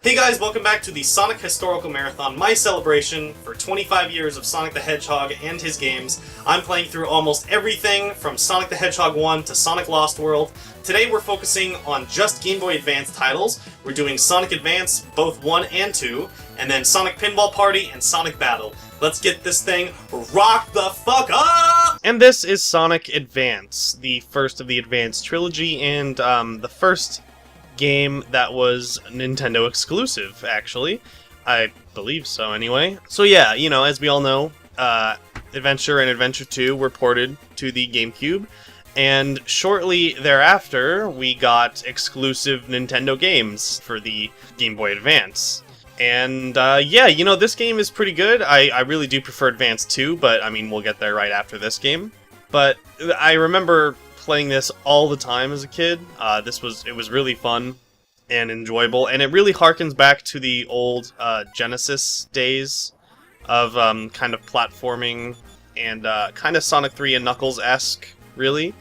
Hey guys, welcome back to the Sonic Historical Marathon, my celebration for 25 years of Sonic the Hedgehog and his games. I'm playing through almost everything from Sonic the Hedgehog 1 to Sonic Lost World. Today we're focusing on just Game Boy Advance titles. We're doing Sonic Advance, both 1 and 2, and then Sonic Pinball Party and Sonic Battle. Let's get this thing rocked the fuck up! And this is Sonic Advance, the first of the Advance trilogy, and the first game that was Nintendo exclusive, actually. I believe so, anyway. So yeah, you know, as we all know, Adventure and Adventure 2 were ported to the GameCube, and shortly thereafter, we got exclusive Nintendo games for the Game Boy Advance. And yeah, you know, this game is pretty good. I really do prefer Advance 2, but I mean, we'll get there right after this game. But I remember playing this all the time as a kid. It was really fun and enjoyable, and it really harkens back to the old Genesis days of kind of platforming and kind of Sonic 3 and Knuckles-esque, really,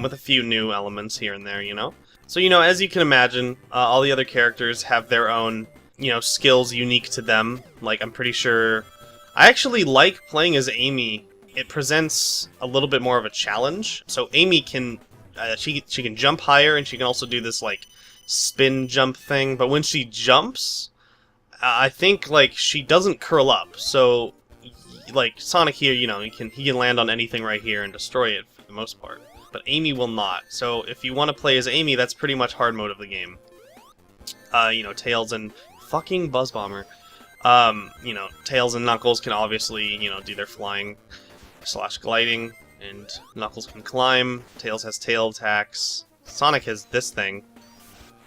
with a few new elements here and there, you know? So, you know, as you can imagine, all the other characters have their own, you know, skills unique to them. Like, I'm pretty sure I actually like playing as Amy. It presents a little bit more of a challenge. So Amy can, she can jump higher, and she can also do this like spin jump thing. But when she jumps, I think like she doesn't curl up. So like Sonic here, you know, he can land on anything right here and destroy it for the most part. But Amy will not. So if you want to play as Amy, that's pretty much hard mode of the game. You know, Tails and fucking Buzz Bomber. You know, Tails and Knuckles can obviously, you know, do their flying / gliding, and Knuckles can climb. Tails has tail attacks. Sonic has this thing.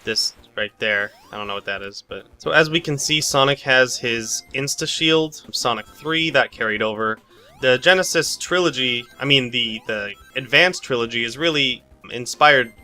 This right there. I don't know what that is, but... So as we can see, Sonic has his Insta-Shield from Sonic 3 that carried over. The Genesis trilogy, I mean the Advance trilogy, is really inspired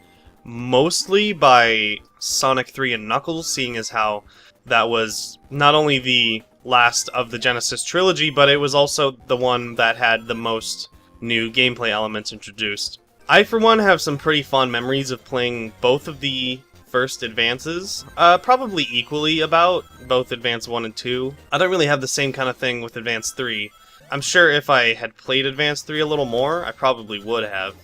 mostly by Sonic 3 and Knuckles, seeing as how that was not only the last of the Genesis trilogy, but it was also the one that had the most new gameplay elements introduced. I, for one, have some pretty fond memories of playing both of the first Advances, probably equally about both Advance 1 and 2. I don't really have the same kind of thing with Advance 3. I'm sure if I had played Advance 3 a little more, I probably would have.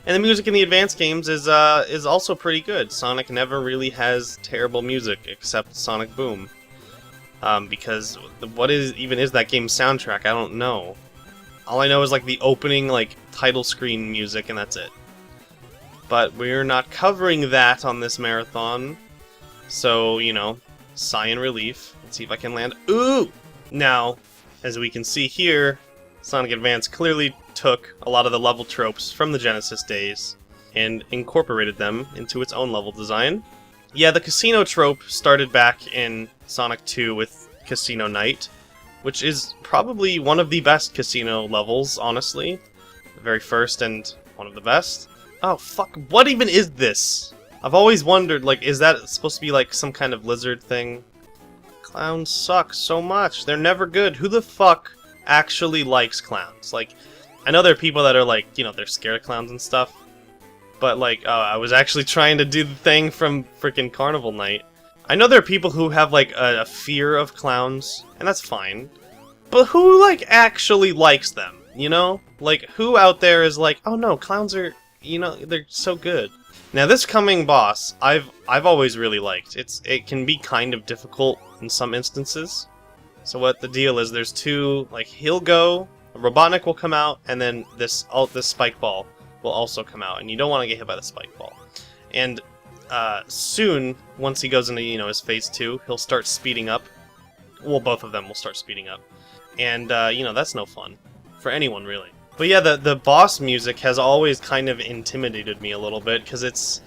And the music in the Advance games is also pretty good. Sonic never really has terrible music, except Sonic Boom. Because what even is that game's soundtrack? I don't know. All I know is like the opening like title screen music, and that's it. But we're not covering that on this marathon, so you know, sigh in relief. Let's see if I can land. Ooh! Now, as we can see here, Sonic Advance clearly took a lot of the level tropes from the Genesis days and incorporated them into its own level design. Yeah, the casino trope started back in Sonic 2 with Casino Night, which is probably one of the best casino levels, honestly. The very first and one of the best. Oh, fuck, what even is this? I've always wondered, like, is that supposed to be like some kind of lizard thing? Clowns suck so much. They're never good. Who the fuck actually likes clowns? Like, I know there are people that are like, you know, they're scared of clowns and stuff. But, like, I was actually trying to do the thing from frickin' Carnival Night. I know there are people who have, like, a fear of clowns, and that's fine. But who, like, actually likes them, you know? Like, who out there is like, oh no, clowns are, you know, they're so good. Now, this coming boss, I've always really liked. It can be kind of difficult in some instances. So what the deal is, there's two, like, he'll go, a Robotnik will come out, and then this spike ball will also come out, and you don't want to get hit by the spike ball. And soon, once he goes into, you know, his phase 2, he'll start speeding up. Well, both of them will start speeding up. And, you know, that's no fun. For anyone, really. But yeah, the boss music has always kind of intimidated me a little bit, because it's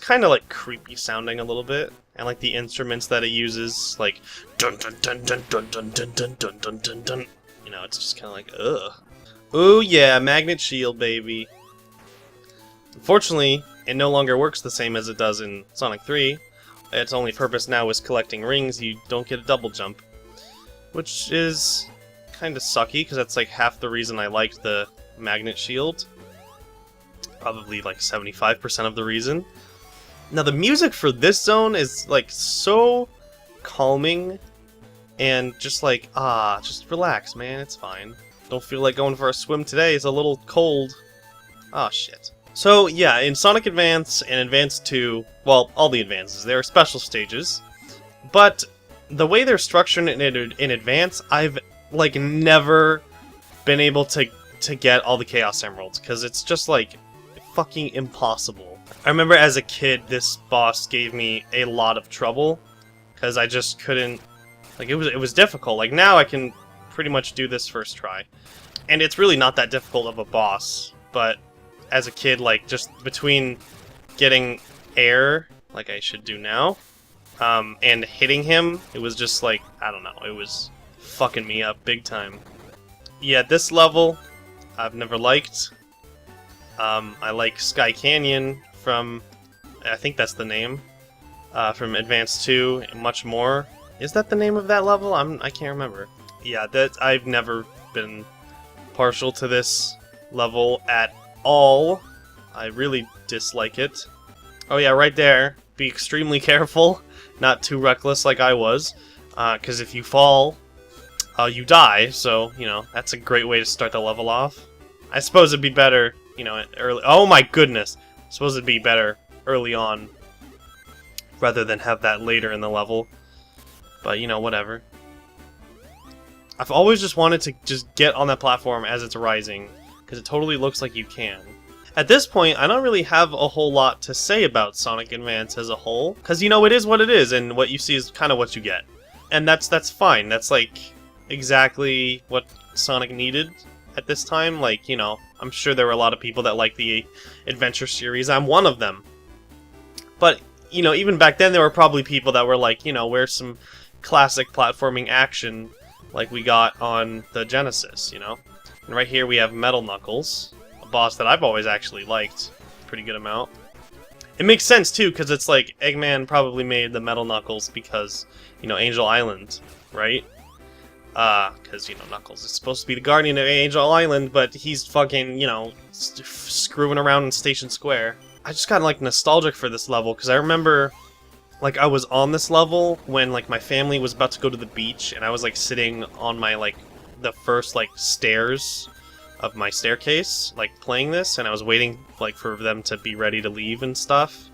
kind of, like, creepy sounding a little bit. And, like, the instruments that it uses, like, dun dun dun dun dun dun dun dun dun dun dun dun. You know, it's just kind of like, ugh. Ooh, yeah, Magnet Shield, baby. Unfortunately, it no longer works the same as it does in Sonic 3. Its only purpose now is collecting rings. You don't get a double jump. Which is kind of sucky, because that's like half the reason I liked the Magnet Shield. Probably like 75% of the reason. Now the music for this zone is like so calming and just like, just relax, man, it's fine. Don't feel like going for a swim today, it's a little cold. Oh, shit. So, yeah, in Sonic Advance and Advance 2, well, all the Advances, there are special stages, but the way they're structured in Advance, I've, like, never been able to get all the Chaos Emeralds, because it's just, like, fucking impossible. I remember as a kid, this boss gave me a lot of trouble, because I just couldn't, like, it was difficult. Like, now I can pretty much do this first try. And it's really not that difficult of a boss, but as a kid, like, just between getting air, like I should do now, and hitting him, it was just like, I don't know, it was fucking me up big time. Yeah, this level, I've never liked. I like Sky Canyon from, I think that's the name, from Advance 2, and much more. Is that the name of that level? I can't remember. Yeah, I've never been partial to this level at all. I really dislike it. Oh yeah, right there. Be extremely careful, not too reckless like I was, because if you fall, you die, so, you know, that's a great way to start the level off. I suppose it'd be better, you know, early. Oh my goodness! I suppose it'd be better early on, rather than have that later in the level. But, you know, whatever. I've always just wanted to just get on that platform as it's rising, because it totally looks like you can. At this point, I don't really have a whole lot to say about Sonic Advance as a whole, because, you know, it is what it is, and what you see is kind of what you get. And that's fine. That's, like, exactly what Sonic needed at this time. Like, you know, I'm sure there were a lot of people that like the Adventure series. I'm one of them. But, you know, even back then, there were probably people that were like, you know, where's some classic platforming action like we got on the Genesis, you know? And right here we have Metal Knuckles, a boss that I've always actually liked a pretty good amount. It makes sense, too, because it's like Eggman probably made the Metal Knuckles because, you know, Angel Island, right? Because, you know, Knuckles is supposed to be the guardian of Angel Island, but he's fucking, you know, screwing around in Station Square. I just got, like, nostalgic for this level, because I remember, like, I was on this level when, like, my family was about to go to the beach, and I was, like, sitting on my, like, the first, like, stairs of my staircase, like, playing this, and I was waiting, like, for them to be ready to leave and stuff.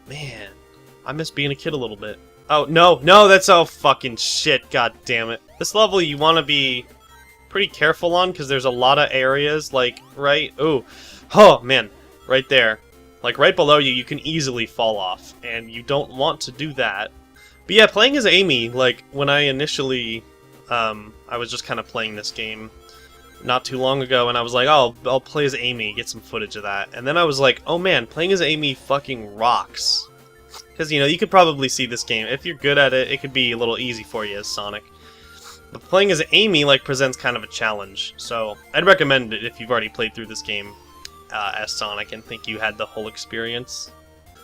Man, I miss being a kid a little bit. Oh, no, that's all fucking shit, god damn it. This level you want to be pretty careful on, because there's a lot of areas, like, right? Ooh, oh, man, right there. Like, right below you, you can easily fall off, and you don't want to do that. But yeah, playing as Amy, like, when I initially, I was just kind of playing this game not too long ago, and I was like, oh, I'll play as Amy, get some footage of that. And then I was like, oh man, playing as Amy fucking rocks. Because, you know, you could probably see this game. If you're good at it, it could be a little easy for you as Sonic. But playing as Amy, like, presents kind of a challenge. So, I'd recommend it if you've already played through this game as Sonic and think you had the whole experience.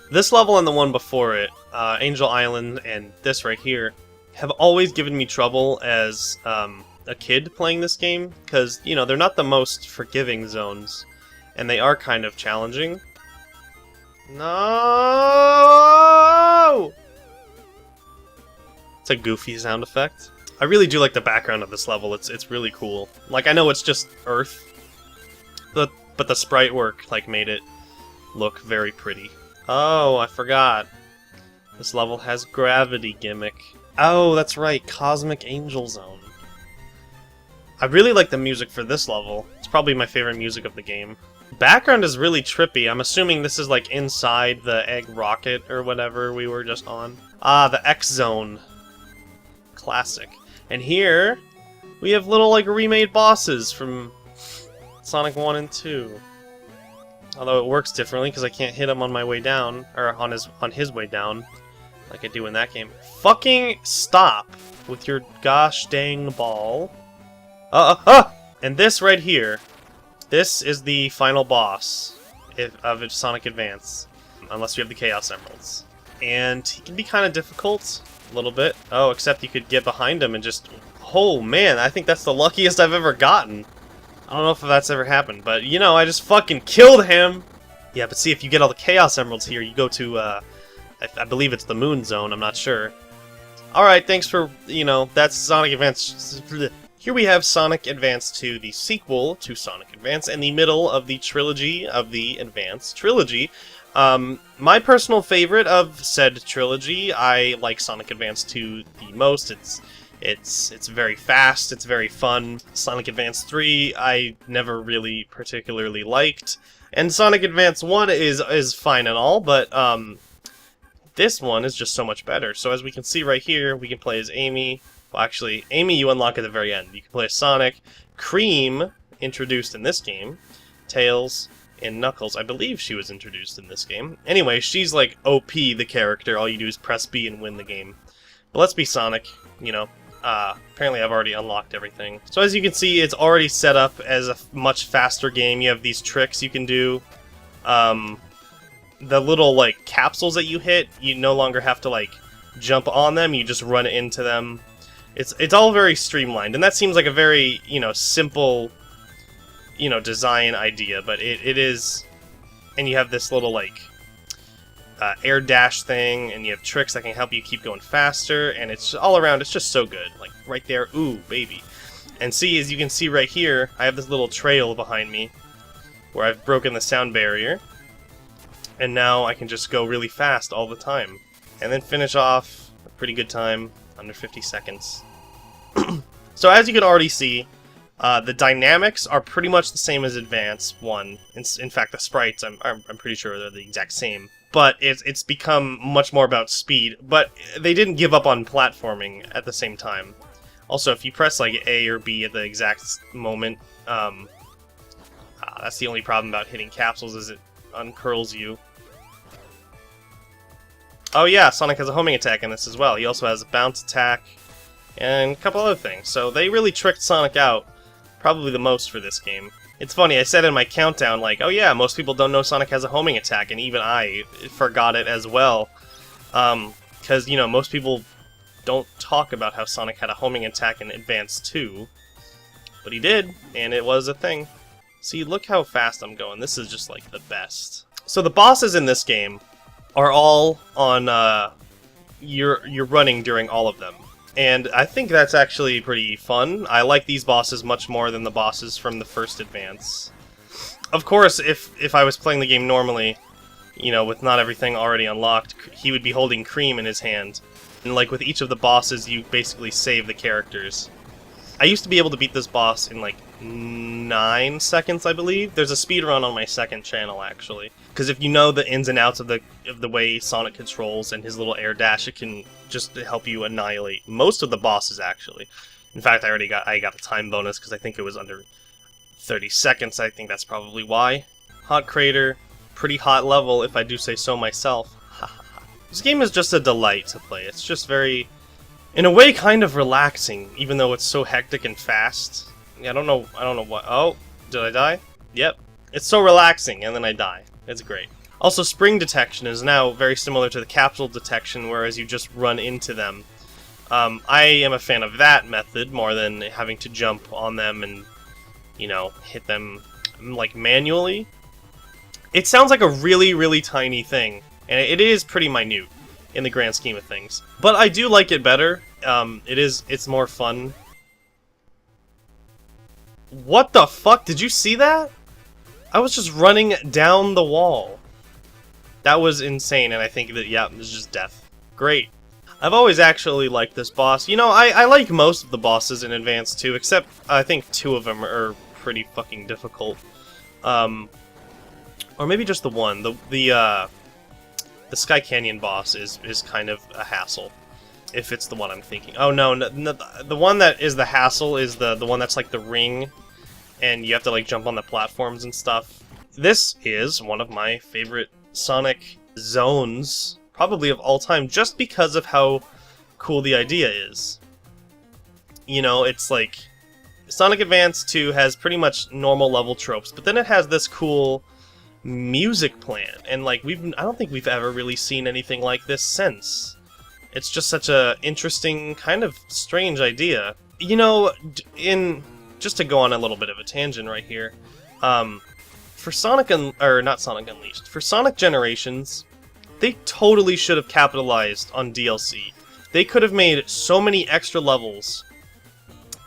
This level and the one before it, Angel Island and this right here, have always given me trouble as a kid playing this game, because, you know, they're not the most forgiving zones, and they are kind of challenging. No! It's a goofy sound effect. I really do like the background of this level. It's really cool. Like, I know it's just Earth, but the sprite work, like, made it look very pretty. Oh, I forgot. This level has gravity gimmick. Oh, that's right, Cosmic Angel Zone. I really like the music for this level. It's probably my favorite music of the game. Background is really trippy. I'm assuming this is like inside the egg rocket or whatever we were just on. Ah, the X Zone. Classic. And here, we have little like remade bosses from Sonic 1 and 2. Although it works differently because I can't hit him on my way down, or on his way down, like I do in that game. Fucking stop with your gosh dang ball. And this right here, this is the final boss of Sonic Advance, unless you have the Chaos Emeralds. And he can be kind of difficult, a little bit. Oh, except you could get behind him and just... Oh man, I think that's the luckiest I've ever gotten. I don't know if that's ever happened, but you know, I just fucking killed him! Yeah, but see, if you get all the Chaos Emeralds here, you go to, I believe it's the Moon Zone, I'm not sure. Alright, thanks for, that's Sonic Advance. Here we have Sonic Advance 2, the sequel to Sonic Advance, and the middle of the trilogy of the Advance trilogy. My personal favorite of said trilogy, I like Sonic Advance 2 the most. It's very fast, it's very fun. Sonic Advance 3, I never really particularly liked. And Sonic Advance 1 is fine and all, but, this one is just so much better. So as we can see right here, we can play as Amy. Well, actually, Amy you unlock at the very end. You can play as Sonic, Cream, introduced in this game, Tails, and Knuckles. I believe she was introduced in this game. Anyway, she's like OP, the character. All you do is press B and win the game. But let's be Sonic, apparently I've already unlocked everything. So as you can see, it's already set up as a much faster game. You have these tricks you can do. The little, like, capsules that you hit, you no longer have to, like, jump on them, you just run into them. It's all very streamlined, and that seems like a very, simple, design idea, but it is... And you have this little, like, air dash thing, and you have tricks that can help you keep going faster, and it's all around, it's just so good. Like, right there, ooh, baby. And see, as you can see right here, I have this little trail behind me, where I've broken the sound barrier. And now I can just go really fast all the time. And then finish off a pretty good time, under 50 seconds. So as you can already see, the dynamics are pretty much the same as Advance 1. In fact, the sprites, I'm pretty sure they're the exact same. But it's become much more about speed. But they didn't give up on platforming at the same time. Also, if you press like A or B at the exact moment, that's the only problem about hitting capsules, is it uncurls you. Oh yeah, Sonic has a homing attack in this as well. He also has a bounce attack and a couple other things. So they really tricked Sonic out, probably the most for this game. It's funny, I said in my countdown, like, oh yeah, most people don't know Sonic has a homing attack, and even I forgot it as well. Because, most people don't talk about how Sonic had a homing attack in Advance 2. But he did, and it was a thing. See, look how fast I'm going. This is just, like, the best. So the bosses in this game are all on, you're running during all of them. And I think that's actually pretty fun. I like these bosses much more than the bosses from the first Advance. Of course, if I was playing the game normally, with not everything already unlocked, he would be holding Cream in his hand. And like with each of the bosses, you basically save the characters. I used to be able to beat this boss in like 9 seconds, I believe. There's a speedrun on my second channel, actually. Because if you know the ins and outs of the way Sonic controls and his little air dash, it can just help you annihilate most of the bosses, actually. In fact, I got a time bonus because I think it was under 30 seconds. I think that's probably why. Hot Crater, pretty hot level if I do say so myself. This game is just a delight to play. It's just very, in a way, kind of relaxing, even though it's so hectic and fast. I don't know what. Oh, did I die? Yep. It's so relaxing, and then I die. It's great. Also, spring detection is now very similar to the capsule detection, whereas you just run into them. I am a fan of that method more than having to jump on them and, hit them, like, manually. It sounds like a really, really tiny thing, and it is pretty minute in the grand scheme of things. But I do like it better. It's more fun. What the fuck? Did you see that? I was just running down the wall. That was insane, and I think that, yeah, this is just death. Great. I've always actually liked this boss. I like most of the bosses in Advance 2, except I think 2 of them are pretty fucking difficult. Or maybe just the one. The Sky Canyon boss is kind of a hassle, if it's the one I'm thinking. Oh no, the one that is the hassle is the one that's like the ring, and you have to like jump on the platforms and stuff. This is one of my favorite Sonic zones, probably of all time, just because of how cool the idea is. It's like Sonic Advance 2 has pretty much normal level tropes, but then it has this cool music plan, and like I don't think we've ever really seen anything like this since. It's just such a interesting, kind of strange idea. Just to go on a little bit of a tangent right here, for for Sonic Generations, they totally should have capitalized on DLC. they could have made so many extra levels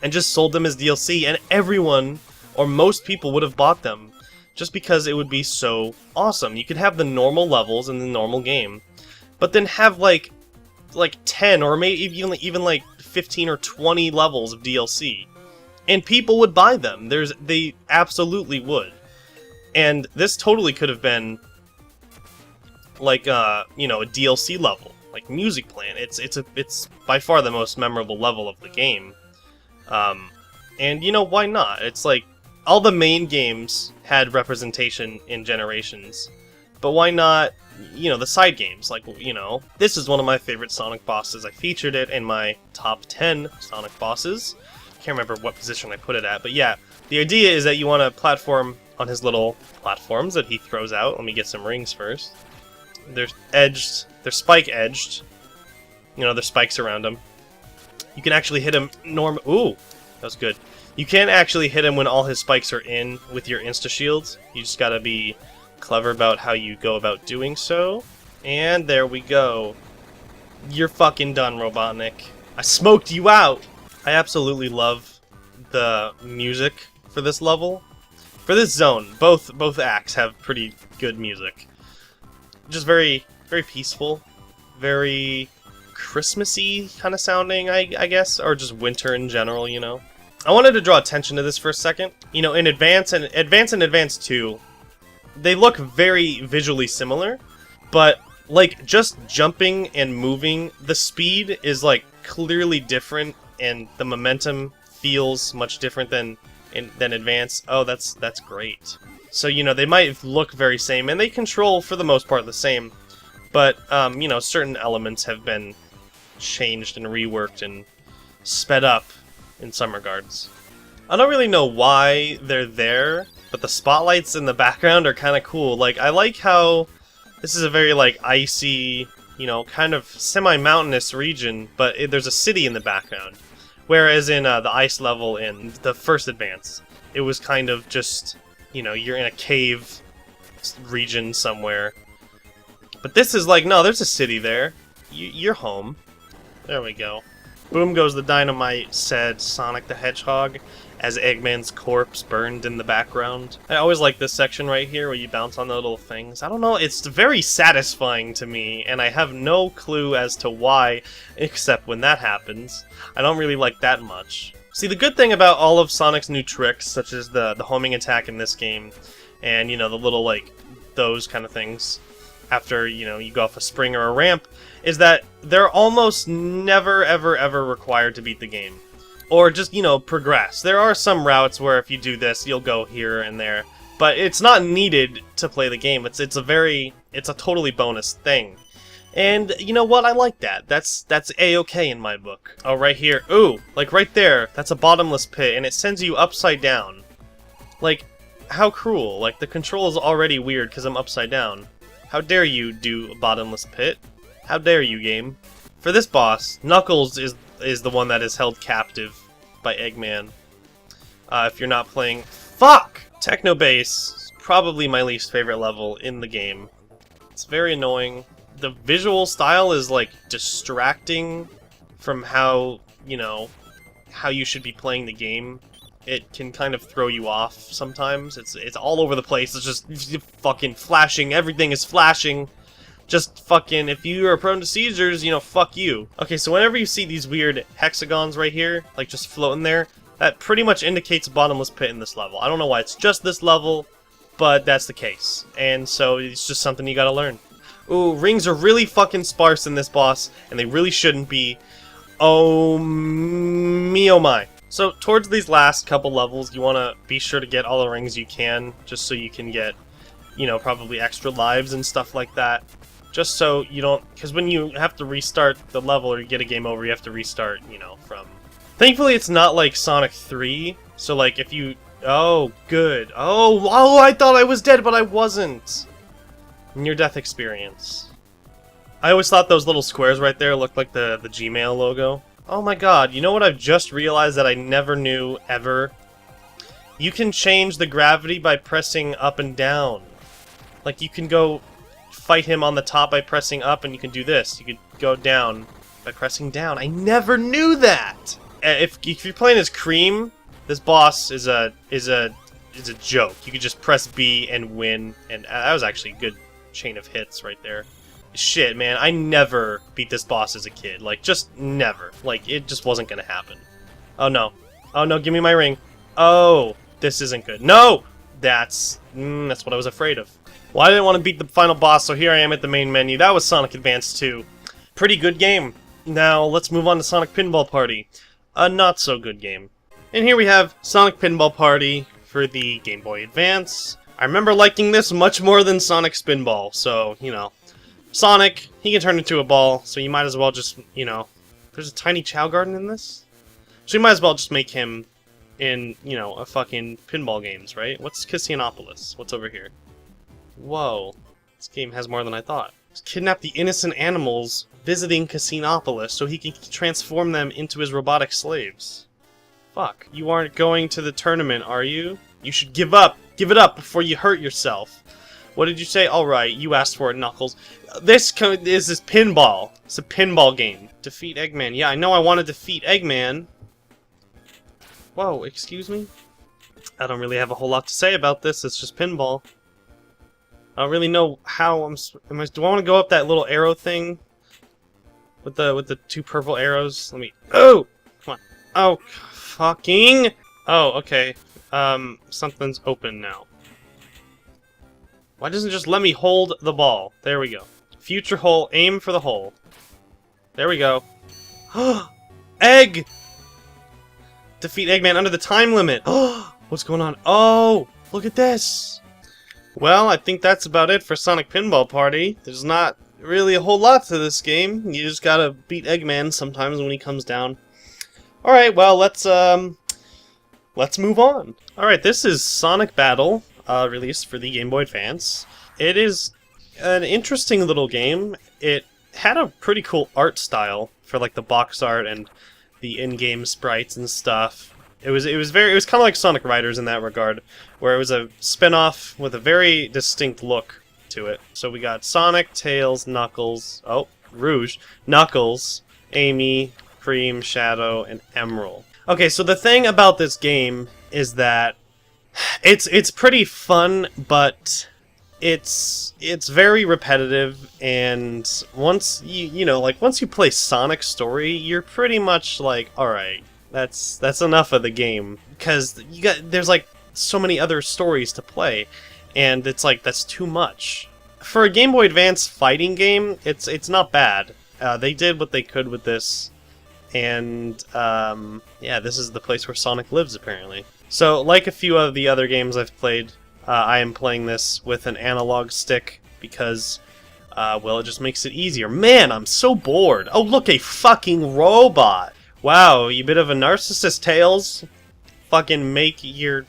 and just sold them as DLC, and everyone, or most people, would have bought them, just because it would be so awesome. You could have the normal levels in the normal game, but then have like 10 or maybe even like 15 or 20 levels of DLC, and people would buy them. They absolutely would. And this totally could have been like you know, a DLC level, like Music Plan. It's by far the most memorable level of the game. And you know, why not? It's like all the main games had representation in Generations, but why not, you know, the side games? Like, you know, this is one of my favorite Sonic bosses. I featured it in my top 10 Sonic bosses. Can't remember what position I put it at, but yeah, the idea is that you want to platform on his little platforms that he throws out. Let me get some rings first. They're edged, they're spike edged. You know, there's spikes around them. You can actually hit him Ooh, that was good. You can't actually hit him when all his spikes are in with your insta-shields. You just gotta be clever about how you go about doing so. And there we go. You're fucking done, Robotnik. I smoked you out! I absolutely love the music for this level. For this zone, both acts have pretty good music. Just very, very peaceful. Very Christmassy kind of sounding, I guess, or just winter in general, you know. I wanted to draw attention to this for a second. You know, in Advance and Advance 2, they look very visually similar, but like just jumping and moving, the speed is like clearly different, and the momentum feels much different than Advance. Oh, that's great. So, you know, they might look very same, and they control for the most part the same, but you know, certain elements have been changed and reworked and sped up in some regards. I don't really know why they're there, but the spotlights in the background are kind of cool. Like, I like how this is a very like icy, you know, kind of semi-mountainous region, but there's a city in the background. Whereas in the ice level in the first Advance, it was kind of just, you know, you're in a cave region somewhere. But this is like, no, there's a city there. You're home. There we go. Boom goes the dynamite, said Sonic the Hedgehog, as Eggman's corpse burned in the background. I always like this section right here where you bounce on the little things. I don't know, it's very satisfying to me, and I have no clue as to why, except when that happens. I don't really like that much. See, the good thing about all of Sonic's new tricks, such as the homing attack in this game, and, you know, the little, like, those kind of things, after, you know, you go off a spring or a ramp, is that they're almost never, ever required to beat the game. Or just, you know, progress. There are some routes where if you do this, you'll go here and there, but it's not needed to play the game. It's a totally bonus thing. And you know what? I like that. That's A-okay in my book. Oh, right here. Ooh, like right there. That's a bottomless pit, and it sends you upside down. Like, how cruel. Like, the control is already weird because I'm upside down. How dare you do a bottomless pit? How dare you, game? For this boss, Knuckles is the one that is held captive by Eggman. If you're not playing... Fuck! Techno Bass, probably my least favorite level in the game. It's very annoying. The visual style is, like, distracting from how, you know, how you should be playing the game. It can kind of throw you off sometimes. It's all over the place. It's just fucking flashing. Everything is flashing. Just fucking, if you are prone to seizures, you know, fuck you. Okay, so whenever you see these weird hexagons right here, like just floating there, that pretty much indicates a bottomless pit in this level. I don't know why it's just this level, but that's the case. And so it's just something you gotta learn. Ooh, rings are really fucking sparse in this boss, and they really shouldn't be. Oh me, oh my. So, towards these last couple levels, you want to be sure to get all the rings you can, just so you can get, you know, probably extra lives and stuff like that. Just so you don't... Because when you have to restart the level or you get a game over, you have to restart, you know, from... Thankfully, it's not like Sonic 3, so, like, if you... Oh, good. Oh, I thought I was dead, but I wasn't! Near-death experience. I always thought those little squares right there looked like the Gmail logo. Oh my god, you know what I've just realized that I never knew, ever? You can change the gravity by pressing up and down. Like, you can go fight him on the top by pressing up, and you can do this. You could go down by pressing down. I never knew that! If you're playing as Cream, this boss is a joke. You could just press B and win, and that was actually a good chain of hits right there. Shit, man, I never beat this boss as a kid. Like, just never. Like, it just wasn't gonna happen. Oh, no. Oh, no, give me my ring. Oh, this isn't good. No! That's what I was afraid of. Well, I didn't want to beat the final boss, so here I am at the main menu. That was Sonic Advance 2. Pretty good game. Now, let's move on to Sonic Pinball Party. A not-so-good game. And here we have Sonic Pinball Party for the Game Boy Advance. I remember liking this much more than Sonic Spinball, so, you know. Sonic, he can turn into a ball, so you might as well just, you know... There's a tiny Chow Garden in this? So you might as well just make him in, you know, a fucking pinball games, right? What's Cassionopolis? What's over here? Whoa. This game has more than I thought. Just kidnap the innocent animals visiting Cassionopolis so he can transform them into his robotic slaves. Fuck. You aren't going to the tournament, are you? You should give up! Give it up before you hurt yourself! What did you say? Alright, you asked for it, Knuckles. This is pinball. It's a pinball game. Defeat Eggman. Yeah, I know I want to defeat Eggman. Whoa, excuse me? I don't really have a whole lot to say about this. It's just pinball. I don't really know how do I want to go up that little arrow thing? With the two purple arrows? Let me... Oh! Come on. Oh, fucking... Oh, okay. Something's open now. Why doesn't it just let me hold the ball? There we go. Future hole, aim for the hole. There we go. Egg! Defeat Eggman under the time limit. What's going on? Oh, look at this. Well, I think that's about it for Sonic Pinball Party. There's not really a whole lot to this game. You just gotta beat Eggman sometimes when he comes down. Alright, well, let's move on. Alright, this is Sonic Battle. Released for the Game Boy Advance. It is an interesting little game. It had a pretty cool art style for like the box art and the in-game sprites and stuff. It was kind of like Sonic Riders in that regard, where it was a spin-off with a very distinct look to it. So we got Sonic, Tails, Knuckles, Rouge, Knuckles, Amy, Cream, Shadow, and Emerald. Okay, so the thing about this game is that it's pretty fun, but it's very repetitive, and once once you play Sonic Story, you're pretty much like, alright, that's enough of the game, because there's like so many other stories to play, and it's like that's too much. For a Game Boy Advance fighting game, it's not bad. They did what they could with this, and yeah, this is the place where Sonic lives apparently. So, like a few of the other games I've played, I am playing this with an analog stick because, well, it just makes it easier. Man, I'm so bored! Oh, look, a fucking robot! Wow, you bit of a narcissist, Tails. Fucking make your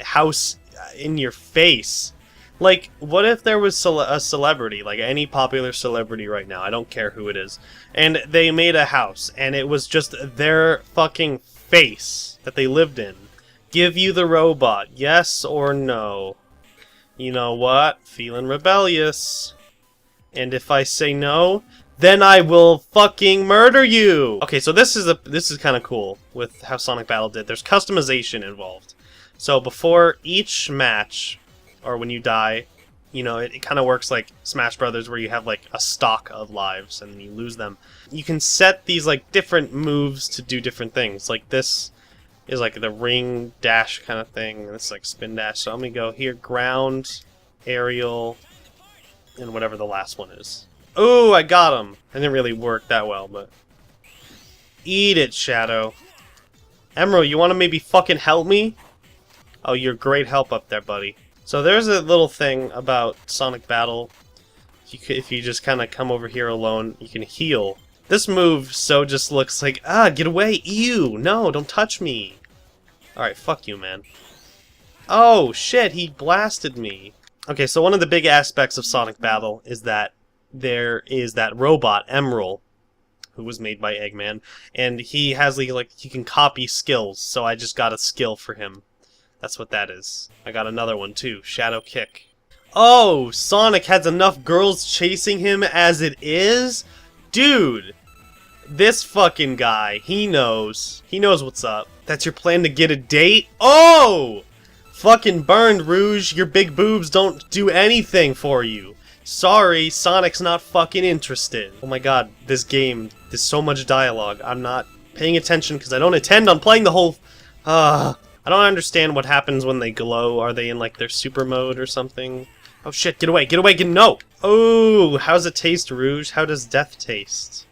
house in your face. Like, what if there was a celebrity, like any popular celebrity right now, I don't care who it is, and they made a house, and it was just their fucking face that they lived in? Give you the robot, yes or no? You know what? Feeling rebellious. And if I say no, then I will fucking murder you! Okay, so this is kind of cool with how Sonic Battle did. There's customization involved. So before each match, or when you die, you know, it kind of works like Smash Brothers, where you have like a stock of lives and then you lose them. You can set these like different moves to do different things. Like this is like the ring dash kind of thing, and it's like spin dash. So I'm gonna go here, ground, aerial, and whatever the last one is. Oh, I got him! It didn't really work that well, but... Eat it, Shadow. Emerald, you wanna maybe fucking help me? Oh, you're great help up there, buddy. So there's a little thing about Sonic Battle. If you just kind of come over here alone, you can heal. This move just looks like, get away, ew, no, don't touch me. Alright, fuck you, man. Oh, shit, he blasted me. Okay, so one of the big aspects of Sonic Battle is that there is that robot, Emerald, who was made by Eggman, and he has, like, he can copy skills, so I just got a skill for him. That's what that is. I got another one, too, Shadow Kick. Oh, Sonic has enough girls chasing him as it is? Dude! This fucking guy, he knows. He knows what's up. That's your plan to get a date? Oh! Fucking burned, Rouge. Your big boobs don't do anything for you. Sorry, Sonic's not fucking interested. Oh my god, this game, there's so much dialogue. I'm not paying attention because I don't intend on playing the whole... I don't understand what happens when they glow. Are they in like their super mode or something? Oh shit, get away, no! Oh, how's it taste, Rouge? How does death taste?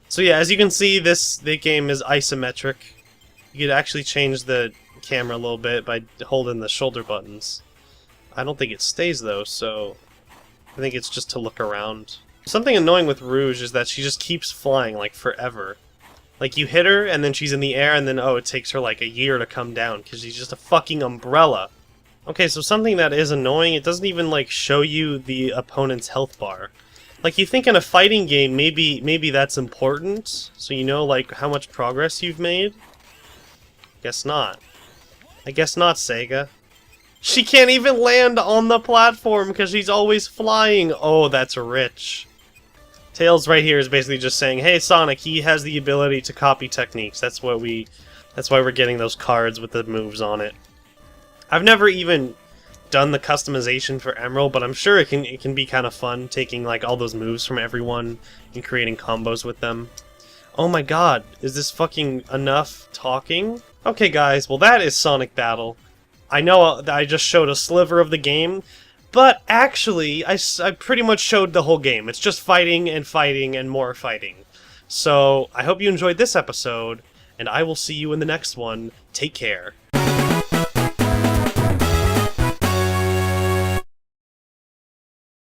So yeah, as you can see, the game is isometric. You could actually change the camera a little bit by holding the shoulder buttons. I don't think it stays though, so I think it's just to look around. Something annoying with Rouge is that she just keeps flying like forever. Like you hit her and then she's in the air and then oh, it takes her like a year to come down because she's just a fucking umbrella. Okay, so something that is annoying, it doesn't even like show you the opponent's health bar. Like you think in a fighting game maybe that's important, so you know like how much progress you've made? Guess not. I guess not, Sega. She can't even land on the platform because she's always flying. Oh, that's rich. Tails right here is basically just saying, hey Sonic, he has the ability to copy techniques. That's why we're getting those cards with the moves on it. I've never even done the customization for Emerald, but I'm sure it can be kind of fun taking like all those moves from everyone and creating combos with them. Oh my god, is this fucking enough talking? Okay guys, well that is Sonic Battle. I know I just showed a sliver of the game, but actually I pretty much showed the whole game. It's just fighting and fighting and more fighting. So I hope you enjoyed this episode, and I will see you in the next one. Take care.